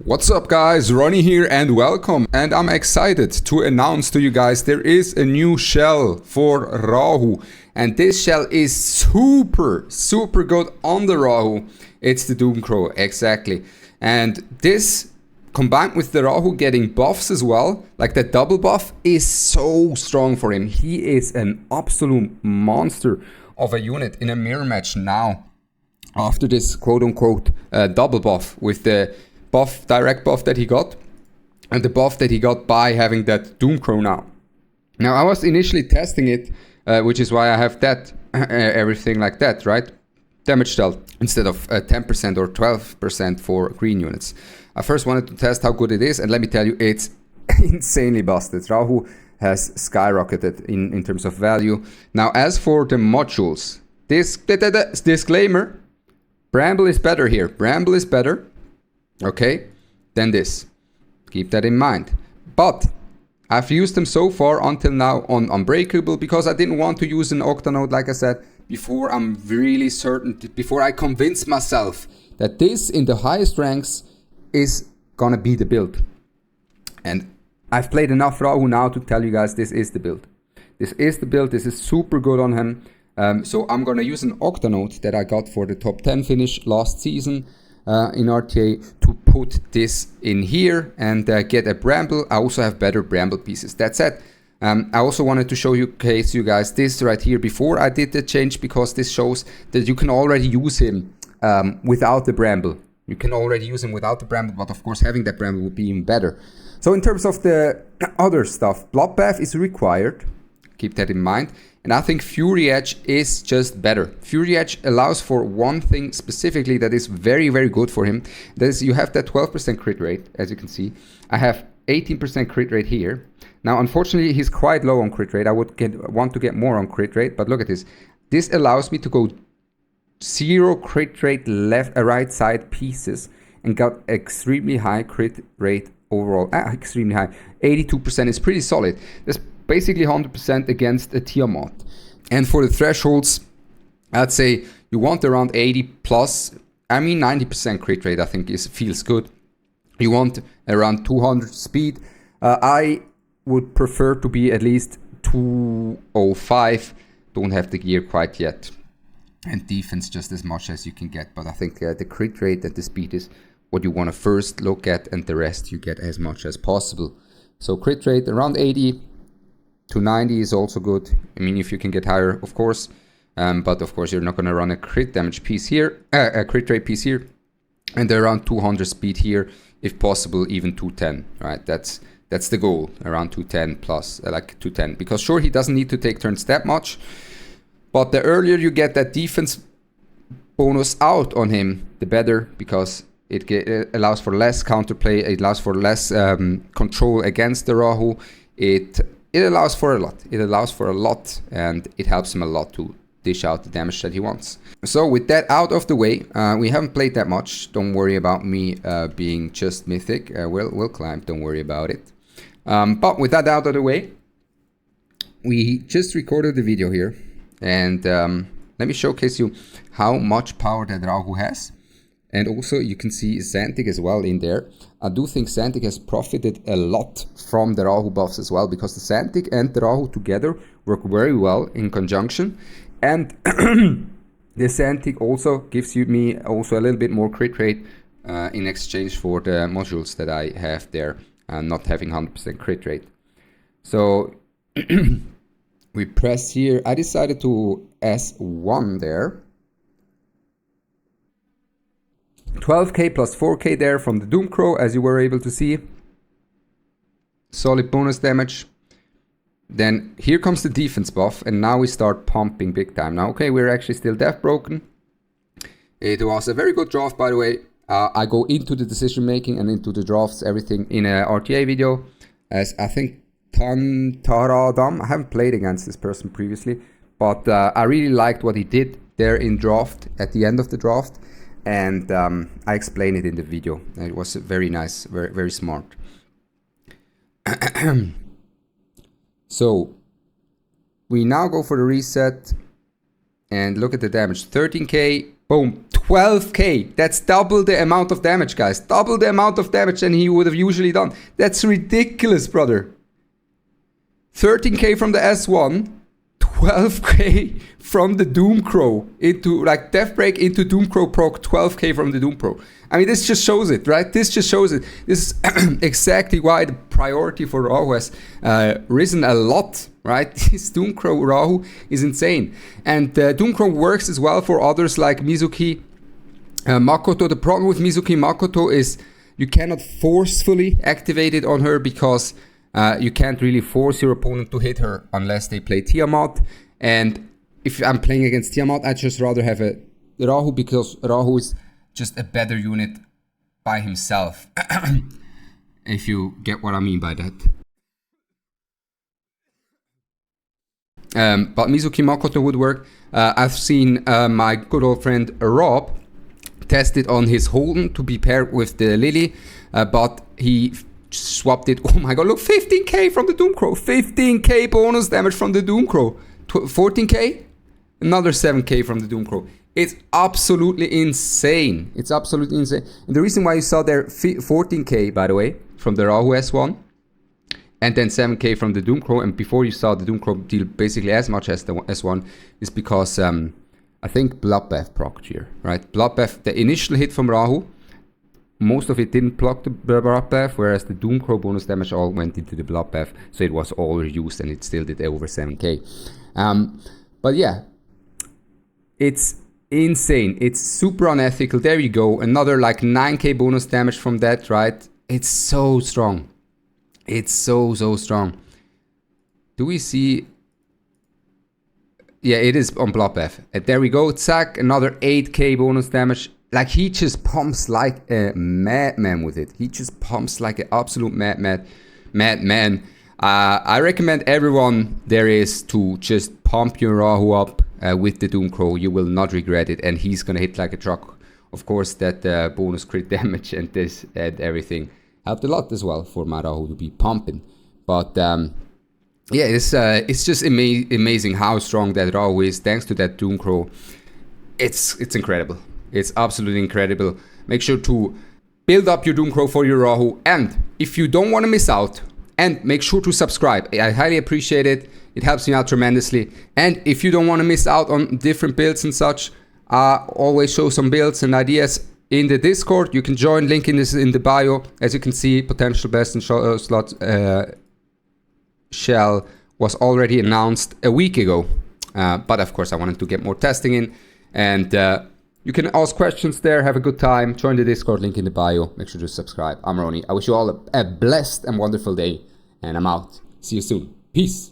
What's up guys, Ronnie here and welcome, and I'm excited to announce to you guys there is a new shell for Rahu, and this shell is super good on the Rahu. It's the Doomcrow, exactly. And this combined with the Rahu getting buffs as well, like that double buff, is so strong for him. He is an absolute monster of a unit in a mirror match now after this quote-unquote double buff with the direct buff that he got and the buff that he got by having that Doomcrow now. Now I was initially testing it, which is why I have that everything like that, right? Damage dealt instead of 10% or 12% for green units. I first wanted to test how good it is, and let me tell you, it's insanely busted. Rahu has skyrocketed in terms of value. Now as for the modules, disclaimer, Bramble is better here. Bramble is better, okay, than this. Keep that in mind. But I've used them so far until now on Unbreakable because I didn't want to use an Octanode, like I said, before I'm really certain, before I convince myself that this in the highest ranks is gonna be the build. And I've played enough Rahu now to tell you guys this is the build. This is the build, this is super good on him. So I'm gonna use an Octanode that I got for the top 10 finish last season in RTA to put this in here and get a Bramble. I also have better Bramble pieces. That's it. I also wanted to show you guys this right here before I did the change, because this shows that you can already use him without the Bramble. You can already use him without the Bramble, but of course having that Bramble would be even better. So in terms of the other stuff, Bloodbath is required. Keep that in mind. And I think Fury Edge is just better. Fury Edge allows for one thing specifically that is very good for him. That is, you have that 12% crit rate, as you can see. I have 18% crit rate here. Now, unfortunately, he's quite low on crit rate. I would want to get more on crit rate, but look at this. This allows me to go 0 crit rate right side pieces and got extremely high crit rate overall. Extremely high. 82% is pretty solid. That's basically 100% against a Tiamat. And for the thresholds, I'd say you want around 80 plus. I mean 90% crit rate I think feels good. You want around 200 speed. I would prefer to be at least 205. Don't have the gear quite yet. And defense just as much as you can get. But I think the crit rate and the speed is what you want to first look at, and the rest you get as much as possible. So crit rate around 80 to 90 is also good. I mean, if you can get higher, of course. But of course, you're not going to run a crit damage piece here, a crit rate piece here, and around 200 speed here, if possible, even 210. Right? That's the goal, around 210 plus, like 210. Because sure, he doesn't need to take turns that much, but the earlier you get that defense bonus out on him, the better, because it allows for less counterplay. It allows for less control against the Rahu. It allows for a lot. It allows for a lot, and it helps him a lot to dish out the damage that he wants. So with that out of the way, we haven't played that much. Don't worry about me being just mythic. We'll climb. Don't worry about it. But with that out of the way, we just recorded the video here, and let me showcase you how much power that Rahu has. And also you can see Xantic as well in there. I do think Xantic has profited a lot from the Rahu buffs as well, because the Xantic and the Rahu together work very well in conjunction. And the Xantic also gives me also a little bit more crit rate in exchange for the modules that I have there, not having 100% crit rate. So we press here. I decided to S1 there. 12k plus 4k there from the Doomcrow, as you were able to see. Solid bonus damage. Then here comes the defense buff, and now we start pumping big time. Now, okay, we're actually still death broken. It was a very good draft, by the way. I go into the decision making and into the drafts, everything in a RTA video. As I think Tantaradam, I haven't played against this person previously, but I really liked what he did there in draft, at the end of the draft. And I explained it in the video. It was very nice, very smart. So we now go for the reset and look at the damage. 13k, boom, 12k. That's double the amount of damage, guys. Double the amount of damage than he would have usually done. That's ridiculous, brother. 13k from the S1, 12k from the Doomcrow into like Deathbreak into Doomcrow proc, 12k from the Doompro. I mean, this just shows it, right? This just shows it. This is exactly why the priority for Rahu has risen a lot, right? This Doomcrow Rahu is insane. And Doomcrow works as well for others like Mizuki Makoto. The problem with Mizuki Makoto is you cannot forcefully activate it on her because you can't really force your opponent to hit her unless they play Tiamat. And if I'm playing against Tiamat, I'd just rather have a Rahu because Rahu is just a better unit by himself. If you get what I mean by that. But Mizuki Makoto would work. I've seen my good old friend Rob test it on his Holden to be paired with the Lily, but he swapped it. Oh my god, look, 15k from the Doomcrow. 15k bonus damage from the Doomcrow. 14k? Another 7k from the Doomcrow. It's absolutely insane. It's absolutely insane. And the reason why you saw there 14k, by the way, from the Rahu S1, and then 7k from the Doomcrow, and before you saw the Doomcrow deal basically as much as the S1, is because I think Bloodbath procced here, right? Bloodbath, the initial hit from Rahu, most of it didn't block the Bloodbath, whereas the Doomcrow bonus damage all went into the Bloodbath, so it was all reused and it still did over 7k. But yeah, it's insane. It's super unethical. There you go. Another like 9k bonus damage from that, right? It's so strong. It's so strong. Do we see? Yeah, it is on Bloodbath. And there we go. Zack, another 8k bonus damage. Like, he just pumps like a madman with it. He just pumps like an absolute madman. I recommend everyone there is to just pump your Rahu up with the Doomcrow. You will not regret it. And he's going to hit like a truck. Of course, that bonus crit damage and this and everything helped a lot as well for my Rahu to be pumping. But yeah, it's just amazing how strong that Rahu is thanks to that Doomcrow. It's incredible. It's absolutely incredible. Make sure to build up your Doomcrow for your Rahu. And if you don't want to miss out, and make sure to subscribe. I highly appreciate it. It helps me out tremendously. And if you don't want to miss out on different builds and such, always show some builds and ideas in the Discord. You can join, link in the bio. As you can see, potential best in slot shell was already announced a week ago. But of course, I wanted to get more testing in. And you can ask questions there. Have a good time. Join the Discord, link in the bio. Make sure to subscribe. I'm Ronnie. I wish you all a blessed and wonderful day. And I'm out. See you soon. Peace.